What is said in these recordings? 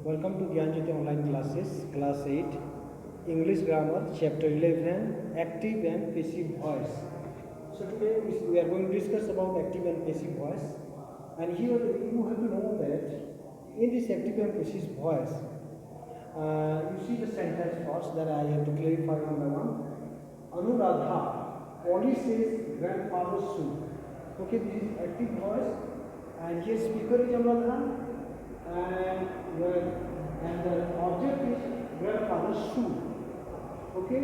Welcome to Gyanjyoti online classes, class 8, English grammar, chapter 11, active and passive voice. So today we are going to discuss about active and passive voice. And here you have to know that in this active and passive voice, you see the sentence first that I have to clarify one by one. Anuradha polishes grandfather's shoe. Okay, this is active voice, and here speaker is Anuradha. And the object is grandfather's shoe. Okay,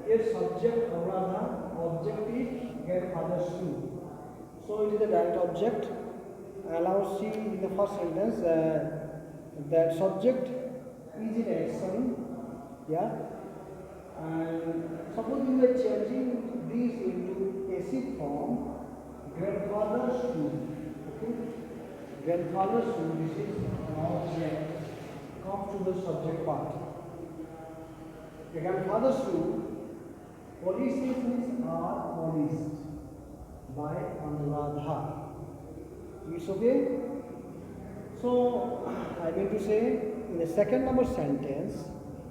here subject Anuradha, object is grandfather's shoe. So it is a direct object. Now see in the first sentence that subject is in action. Yeah, and suppose you are changing this into passive form, grandfather's shoe. Okay, grandfather's shoe. This is an object. Come to the subject part. The grandfather's shoe. Polishes are polished by Anuradha. It's okay? So I mean to say, in the second number sentence,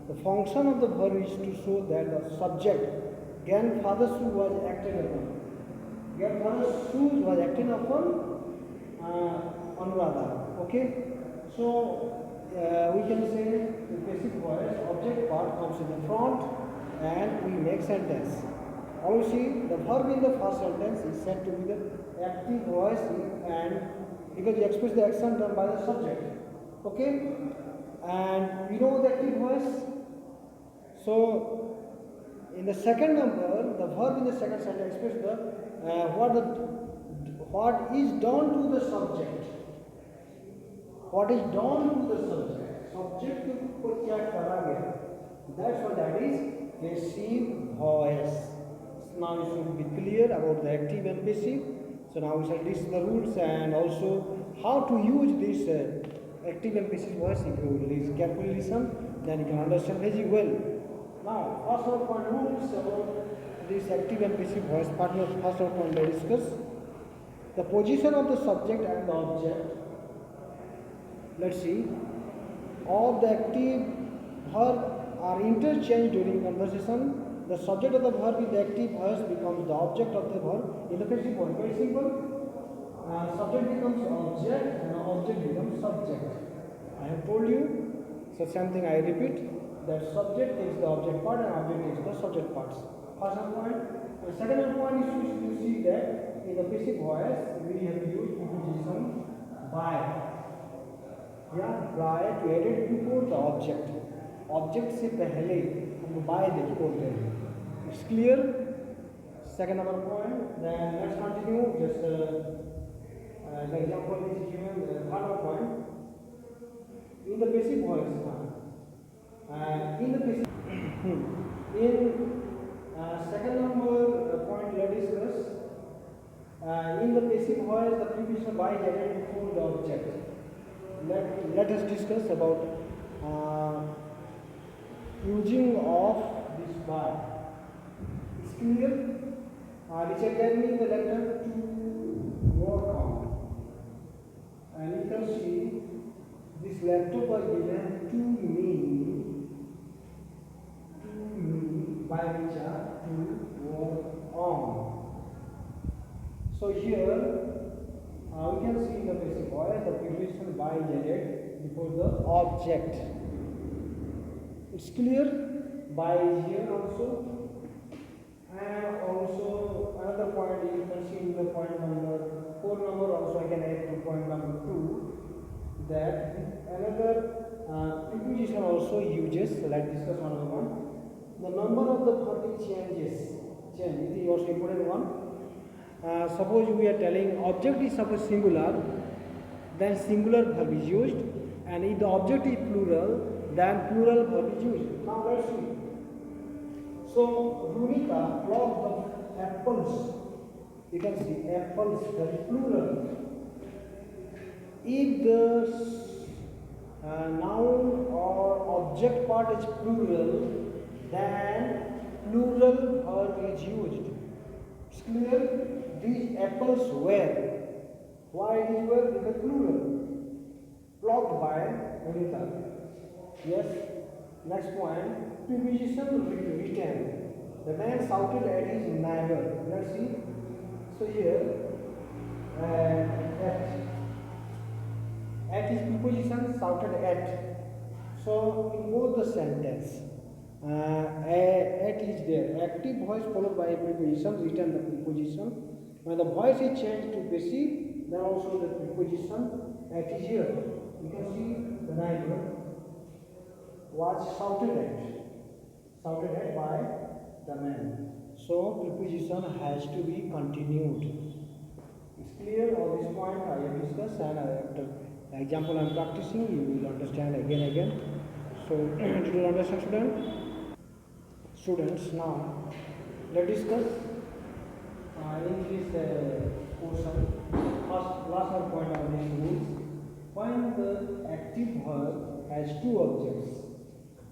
the function of the verb is to show that the subject, grandfather's shoe, was acted upon. Grandfather's shoes was acted upon Anuradha. Okay? So we can say the passive voice object part comes in the front and we make sentence. Obviously, the verb in the first sentence is said to be the active voice, and because you express the action done by the subject. Okay, and we know the active voice. So in the second number, the verb in the second sentence expresses what is done to the subject. What is done to the subject? Subject को क्या करा गया? That's what that is passive voice. Now you should be clear about the active and passive. So now we shall discuss the rules and also how to use this active and passive voice. If you carefully listen, then you can understand very well. Now, first of all, rules about this active and passive voice. First of all, let's discuss the position of the subject and the object. Let's see. All the active verb are interchanged during conversation. The subject of the verb in the active voice becomes the object of the verb in the passive voice. Very simple. Subject becomes object and object becomes subject. I have told you. So same thing I repeat. That subject takes the object part and object takes the subject parts. First point. The second point is you see that in the passive voice we have used preposition by. Yeah, by to add it before the object. Object से पहले हम by बोलते हैं. It's clear? Second number point. Then let's continue. Just the example is given. Third point. In the passive voice. In the passive. In second number point, let us discuss. In the passive voice, the preposition by is added before the object. Let us discuss about using of this by. It's clear? Richard gave me the letter to work on, and you can see this laptop was given to me by Richard to work on. So here we can see in the passive voice the preposition by is added before the object. It's clear? By is here also. And also another point you can see in the point number 4 number also I can add to point number 2 that another preposition also uses. So let's discuss one by one. The number of the verb changes. It is also important one. Suppose we are telling object is suppose singular, then singular verb is used, and if the object is plural, then plural verb is used. Now let's see. So Runika plucked the apples. You can see apples, that is plural. If the noun or object part is plural, then plural verb is used. It's clear? These apples were. Why these were? Because plural. Plucked by Anita. Yes. Next point. Preposition written. The man shouted at his neighbor. Let's see. So here, at. At is preposition shouted at. So in both the sentence, at is there. Active voice followed by a preposition, written the preposition. When the voice is changed to passive, then also the preposition at is here. You can see the neighbor was shouted at by the man. So preposition has to be continued. It's clear all this point I have discussed, and after the example I am practicing, you will understand again. So did you understand, students? Now let's discuss in this portion. First, last point of this rules. Find the active verb has two objects.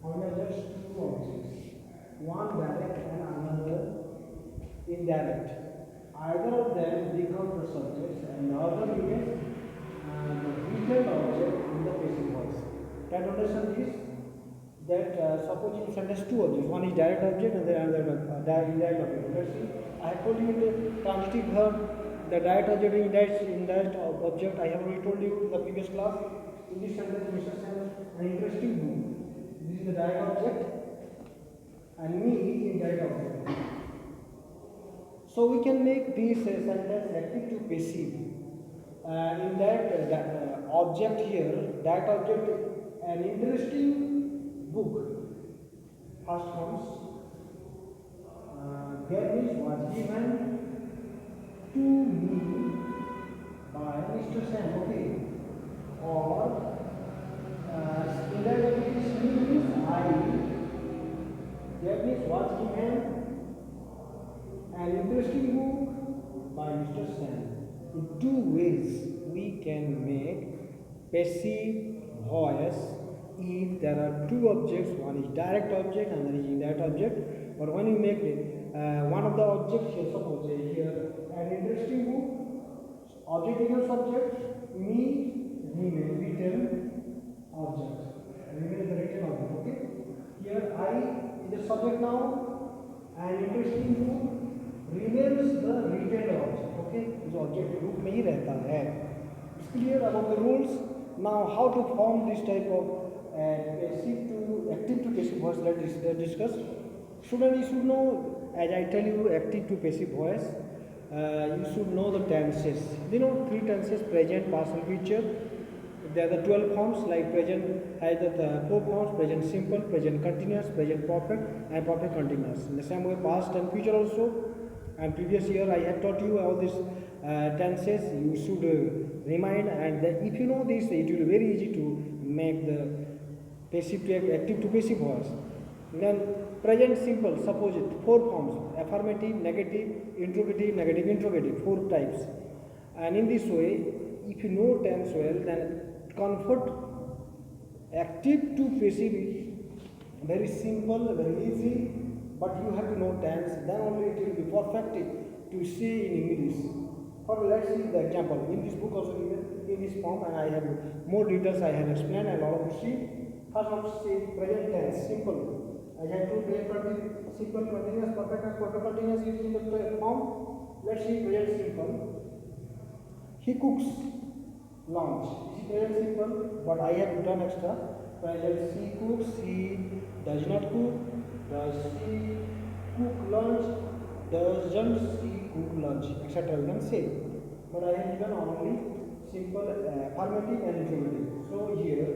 Only just two objects. One direct and another indirect. Either of them becomes the subject and the other remains the written object in the passive voice. That understand is that suppose in sentence two objects, one is direct object and the other indirect object. Let's see. I have told you the transitive verb, the direct object and indirect object. I have already told you in the previous class. In this sentence, Mr. Sam, an interesting book. This is the direct object and me is indirect object. So we can make this sentence active to passive. In that object here, that object, an interesting book. First comes, there is was given to me by Mr. Sam. Okay, or in that object means I. That means was given an interesting book by Mr. Sam. In two ways we can make passive voice if there are two objects, one is direct object and one is indirect object. But when you make one of the objects here, suppose here an interesting book, object equals subject, me remain written object, remain the written object. Okay, here I is the subject now, an interesting book remains the written object. Okay, इस object के रूप में ही रहता है. It's clear about the rules. Now, how to form this type of passive to active to passive voice? Let's discuss. Student, you should know, as I tell you, active to passive voice. You should know the tenses. You know three tenses: present, past, and future. There are the 12 forms. Like present has the 4 forms: present simple, present continuous, present perfect, and perfect continuous. In the same way, past and future also. And previous year I have taught you all these tenses. You should remind, and if you know this, it will be very easy to make the passive to active to passive voice. Then present simple, suppose it 4 forms: affirmative, negative, interrogative, negative interrogative, 4 types. And in this way, if you know tense well, then convert active to passive is very simple, very easy. But you have to know tense, then only it will be perfected to see in English. For let's see the example. In this book also given in this form, and I have more details I have explained and all of you see. First one say present tense, simple. I have to present simple, continuous, perfect, and perfect continuous is in the form. Let's see present simple. He cooks lunch. This is present simple, but I have done extra. Present he cooks, he does not cook. Does he cook lunch? Doesn't he cook lunch? Etc. You can say. But I have given only simple affirmative and interrogative. So here,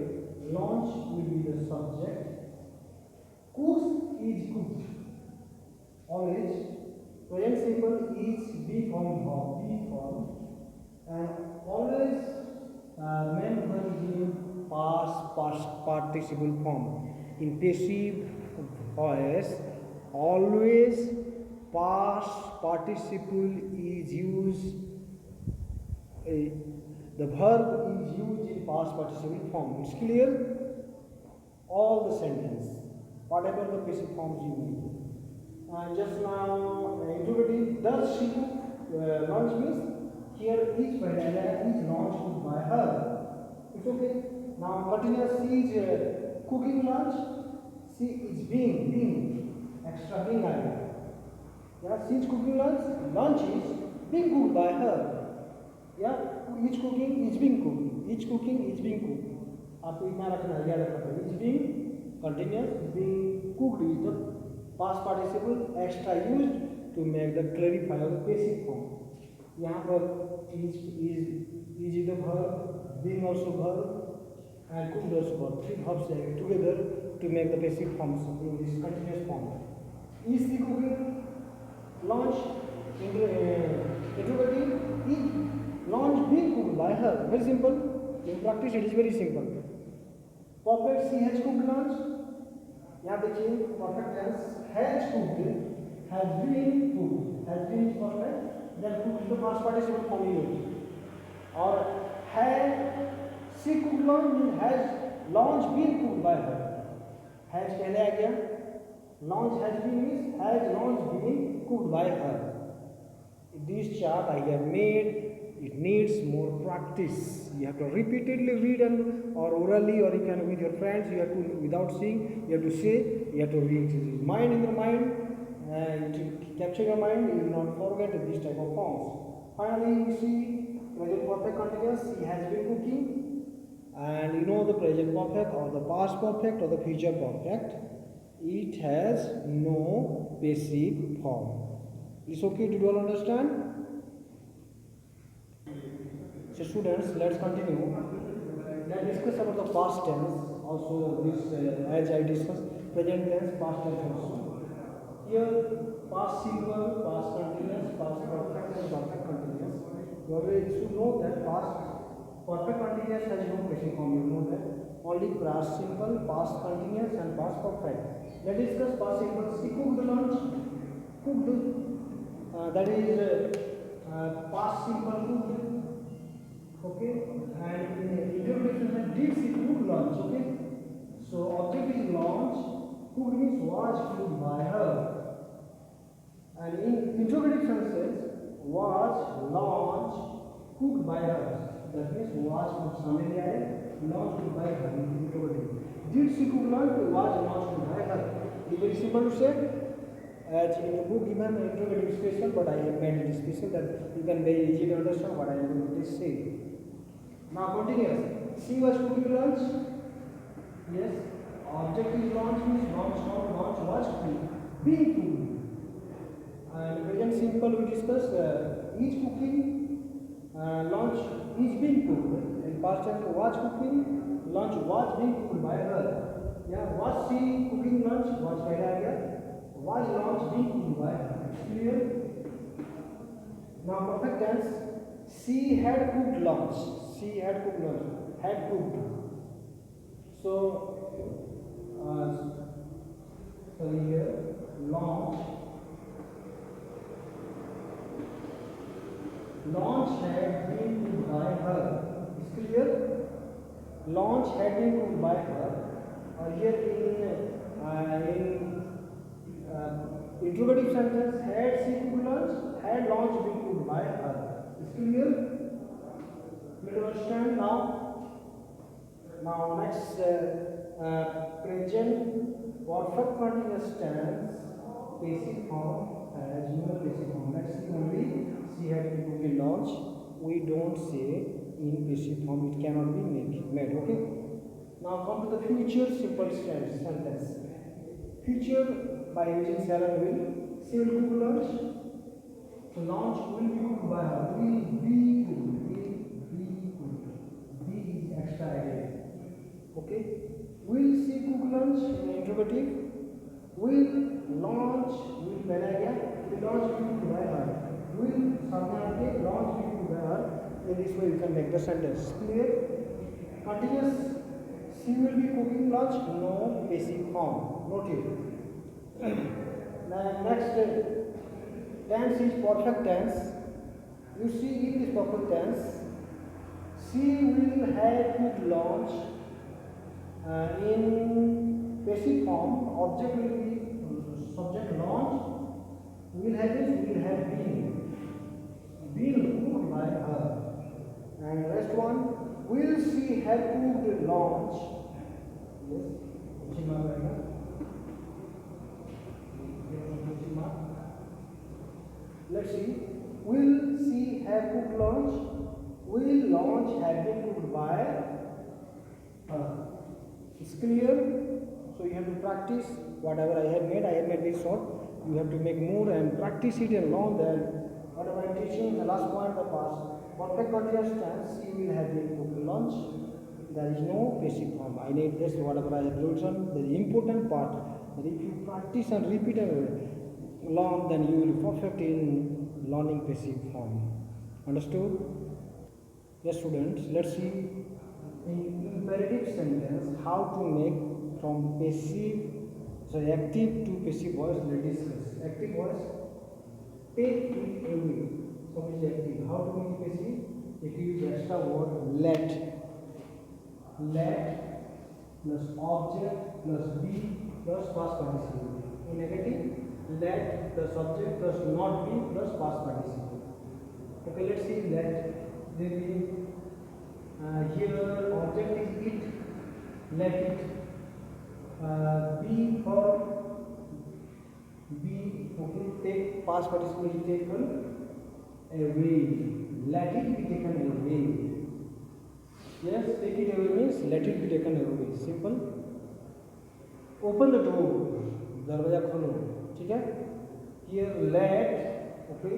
lunch will be the subject. Cooks is cooked. Always present simple is be form, and always main verb is in past participle form. In passive voice, always past participle is used. The verb is used in past participle form. It's clear? All the sentence, whatever the passive forms you need. And just now, interrogative, does she cook lunch means here is vanilla is launched by her. It's okay. Now continuous is cooking lunch. She is being extra being added. Yeah, she is cooking lunch. Lunch is being cooked by her. Yeah, each cooking is being cooked. Each cooking is being cooked. आपको इतना रखना है, याद रखना है. Is being continuous. Being cooked is the past participle extra used to make the clarify of the passive form. यहाँ पर is the verb, being also verb, and cooked also verb. Three verbs together to make the passive forms in this continuous form. Is the cooking lunch interrogative? Is lunch being cooked by her? Very simple. In practice it is very simple. Perfect, she has cooked lunch. यहाँ देखिए perfect tense has cooked, has been cooked. Has been is perfect. Then cooked is the past participle form used. और had she cooked lunch means has lunch been cooked by her. Has पहले आ गया. Lunch has been means has lunch been cooked by her. This chart I have made. It needs more practice. You have to repeatedly read and or orally, or you can with your friends. You have to, without seeing, you have to say. You have to read mind in your mind, and to capture your mind. You will not forget this type of forms. Finally, you see present perfect continuous. She has been cooking, and you know the present perfect or the past perfect or the future perfect. It has no passive form. Is okay? Did you all understand? So students, let's continue. Let's discuss about the past tense. Also, this as I discussed, present tense, past tense also. Here, past simple, past continuous, past perfect, and perfect continuous. You always should know that past perfect continuous has no passive form. You know that only past simple, past continuous, and past perfect. Let's discuss past simple. She cooked lunch. Cooked. That is past simple cooked. Okay, and in interpretation did she cook lunch? Okay, so object is lunch, cooked means was cooked by her, and in interrogative sentence was lunch cooked by her. That means was cooked somebody else, lunch cooked by her in interrogative. Did she cook lunch? Was lunch cooked by her. It is very simple to say. As in the book given interrogative special, but I have made it special that you can very easily understand what I am going to say. Now continuous. She was cooking lunch. Yes. Object is lunch means lunch was cooking. Being cooked. And present simple we discuss is cooking. Lunch is being cooked. In past tense was cooking. Lunch was being cooked by her. Yeah. Was she cooking lunch? Was पहला आ गया. Was lunch being cooked by her? Clear? Now perfect tense. She had cooked lunch. She had cooked lunch. Had cooked. So, here lunch. Lunch had been cooked by her. Is clear? Lunch had been cooked by her. Here in interrogative sentence, had she cooked lunch? Had lunch been cooked by her? Is clear? You understand now? Now next present perfect continuous tense passive form has no passive form. Let's see only she had been cooking lunch. We don't say in passive form. It cannot be made. Okay. Now come to the future simple sentence. Future by using shall and will. She will cook lunch. So lunch will be cooked by her. Will be cooked. Be is extra added. Okay. Will she cook lunch? In interrogative. Will lunch will पहला गया. Will lunch be cooked by her? Will सामने आके lunch be cooked by her? In this way you can make the sentence clear. Continuous. She will be cooking lunch. No passive form. Noted. Next tense is perfect tense. You see in this perfect tense, she will have cooked lunch. In passive form, object will be subject lunch. Will have been cooked by her. And rest one, will she have cooked lunch? Yes. It's clear? So you have to practice whatever I have made. I have made this short. You have to make more and practice it and learn that whatever I am teaching. The last point, the past perfect continuous tense. You will have the lunch. There is no passive form. I need this whatever I have written. The important part that if you practice and repeat and learn, then you will perfect in learning passive form. Understood? Yes, students. Let's see in imperative sentence how to make from passive, so active to passive voice. Let's discuss. Active voice, take it away. So is active. How to make passive? If you use extra word let plus object plus be plus past participle. In negative, let the subject plus not be plus past participle. Okay, let's see let. Then here object is it, let it. Be for be, okay, take past participle is taken away. Let it be taken away. Yes, take it away means let it be taken away. Simple. Open the door. दरवाजा खोलो. ठीक है. Here let, okay,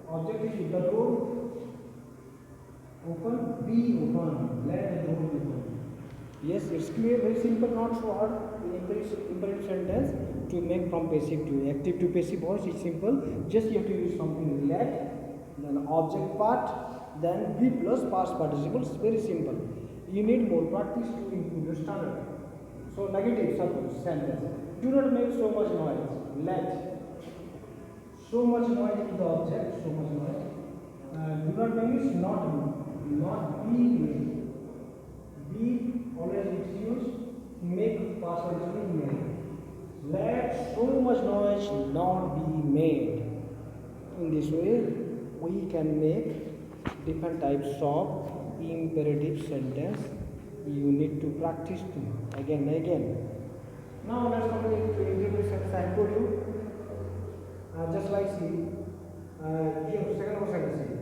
object is the door. Open, be open. Let the door be open. Yes, it's clear. Very simple, not so hard. Imperative sentence to make from passive to active to passive voice is simple. Just you have to use something let, then object part, then be plus past participles. Very simple. You need more practice to improve your standard. So negative suppose sentence. Do not make so much noise. Let. So much noise is the object. So much noise. Do not make is not be made. Be always it's used. Make past participle made. Let so much noise not be made. In this way, we can make different types of imperative sentence. You need to practice to again and again. Now let's come to imperative sentence. I told you, just like see here second sentence.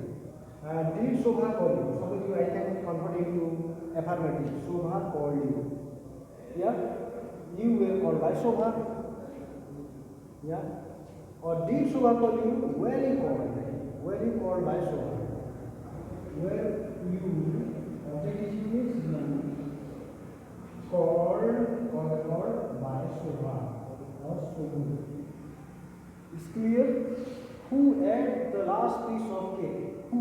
Did Shobha call you? Suppose you I can convert into affirmative. Shobha called you. Yeah, you were called by Shobha. Yeah, or did Shobha call you? Were you called? Were you called by Shobha? Where you object is used called by Shobha or Shobhu. It's clear? Who ate the last piece of cake? Who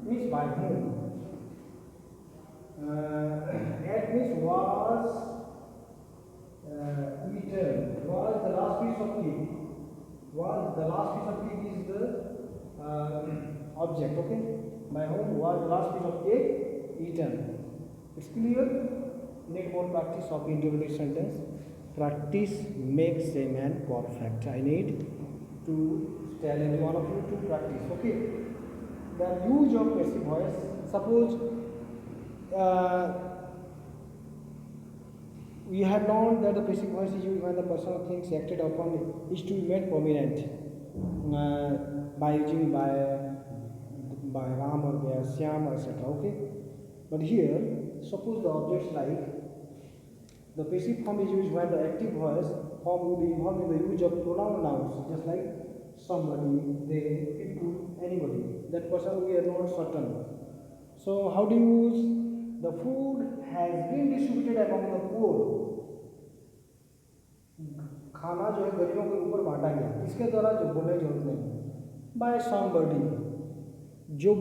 means by whom? Ate means was eaten. Was the last piece of cake? Was the last piece of cake is the object. Okay. By whom was the last piece of cake eaten? It's clear? Need more practice of interrogative sentence. Practice makes a man perfect. I need to tell every one of you to practice. Okay. The use of passive voice. Suppose we have learned that the passive voice is used when the person or things acted upon is to be made prominent by using by Ram or by Syam, etc. Okay, but here suppose the objects like the passive form is used when the active voice form would be involved in the use of pronoun nouns, just like somebody, they, people, anybody. That person we are not certain. So how do you use? The food has been distributed among the poor. खाना जो है गरीबों के ऊपर बांटा गया. किसके द्वारा? जो बोलने की जरूरत नहीं. By somebody. जो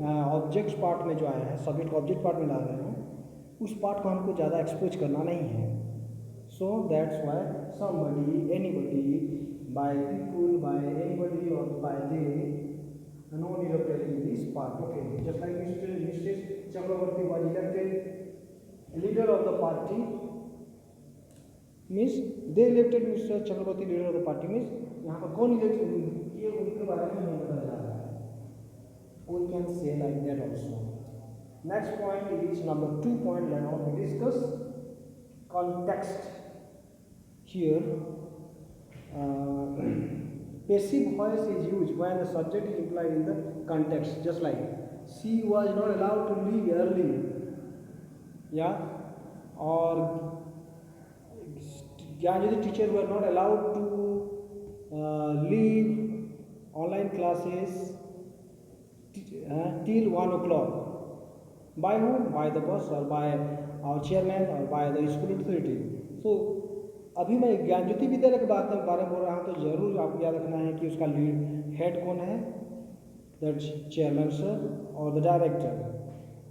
ऑब्जेक्ट पार्ट में जो आया है, सब्जेक्ट ऑब्जेक्ट पार्ट में ला रहे हैं, उस पार्ट को हमको ज़्यादा एक्सपोज करना नहीं है. So that's why somebody, anybody, by people, by anybody or by they, no need of telling this part. Okay, just like Mr. Chakravarti was elected leader of the party, means they elected Mr. Chakravarti leader of the party, means यहाँ पर कौन election किए उनके बारे में नहीं बताया जा रहा है. We can say like that also. Next point is number 2 point. Now we discuss context. Here passive voice is used when the subject is implied in the context, just like she was not allowed to leave early. Yeah, or Ganjoti teacher were not allowed to leave online classes till 1 o'clock. By whom? By the boss or by our chairman or by the school authority. So अभी मैं ज्ञानज्योति विद्यालय के बारे में बोल रहा हूँ, तो जरूर आपको याद रखना है कि उसका लीड हेड कौन है, दैट चेयरमैन सर और द डायरेक्टर।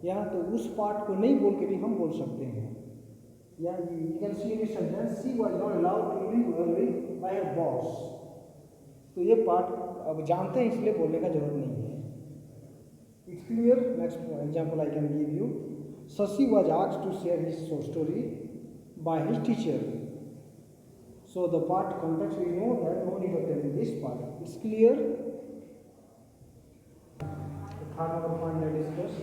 या तो उस पार्ट को नहीं बोल के भी हम बोल सकते हैं। या you can see in sentence, she was not allowed to leave early by her boss. तो ये पार्ट अब जानते हैं, इसलिए बोलने का जरूरत नहीं है। It's clear. Next example I can give you. Sasi was asked to share his story by his teacher. So the part context we know that, no need of telling this part. It's clear. The third number point I discuss.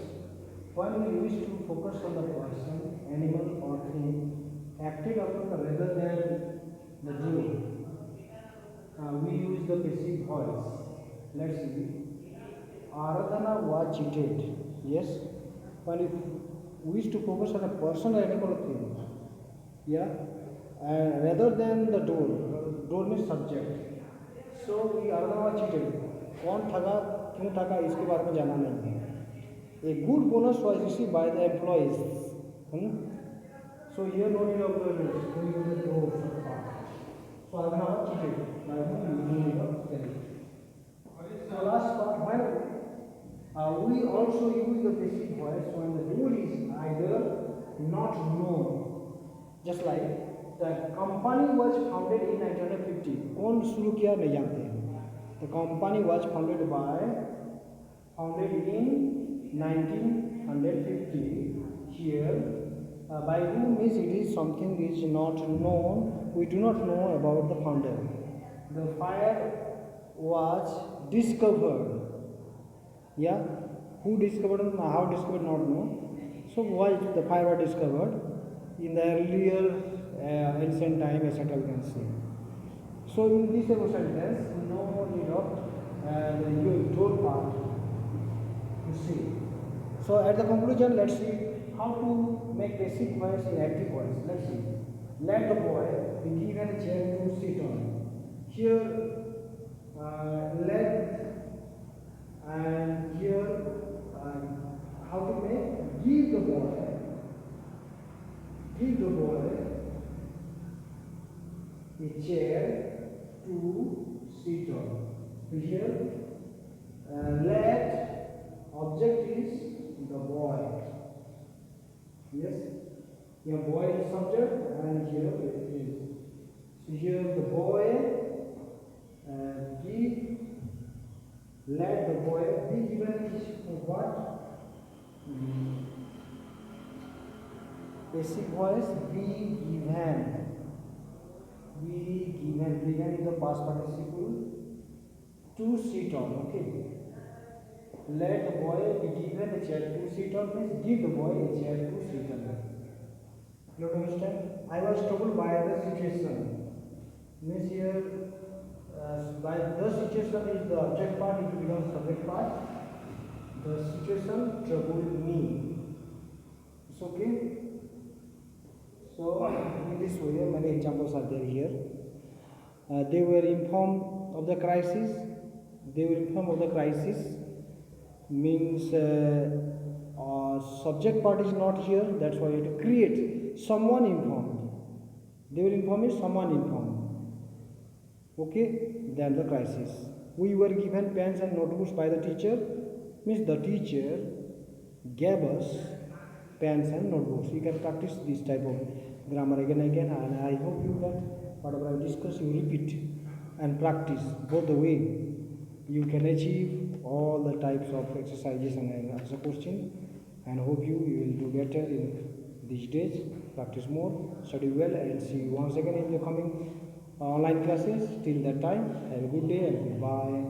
When we wish to focus on the person, animal or thing acted upon rather than the doing, we use the passive voice. Let's see. Aradhana was cheated. Yes. When we wish to focus on a person or animal or thing, yeah, rather than the door. Door means subject. So we Aradhana was cheated. कौन ठगा, क्यों ठगा, इसके बारे में जाना नहीं है. A good bonus was received by the employees. So here no need of the door. So Aradhana was cheated. By whom? No need of telling. So last part, when we also use the passive voice when the rule is either not known. Just like the company was founded in 1950. कौन शुरू किया नहीं जानते हैं. The company was founded in 1950. Here by whom means it is something is not known. We do not know about the founder. The fire was discovered. Yeah, who discovered and how discovered not know. So why the fire was discovered in the earlier ancient time, etc. we can see. So in this sentence, no need of the door part. You see. So at the conclusion, let's see how to make passive voice in active voice. Let's see. Let the boy be given a chair to sit on. Here, let. And here, how to make? Give the boy a chair to sit on. So here, let object is the boy. Yes, here boy is subject, and here it is. So here the boy let the boy be given what? Passive voice be given. Given is the past participle to sit on. Okay. Let the boy be given a chair to sit on means give the boy a chair to sit on. You understand? I was troubled by the situation. Means here. By the situation is the object part, it becomes subject part. The situation troubled me. It's okay. So in this way, many examples are there here. They were informed of the crisis. Means subject part is not here. That's why you have to create someone informed. They were informed is someone informed. Okay, then the crisis. We were given pens and notebooks by the teacher. Means the teacher gave us pens and notebooks. You can practice this type of grammar again and again, and I hope you that whatever I discuss you repeat and practice. Both the way you can achieve all the types of exercises and answer question, and hope you will do better in these days. Practice more, study well, and see you once again in the coming online classes. Till that time, have a good day and goodbye.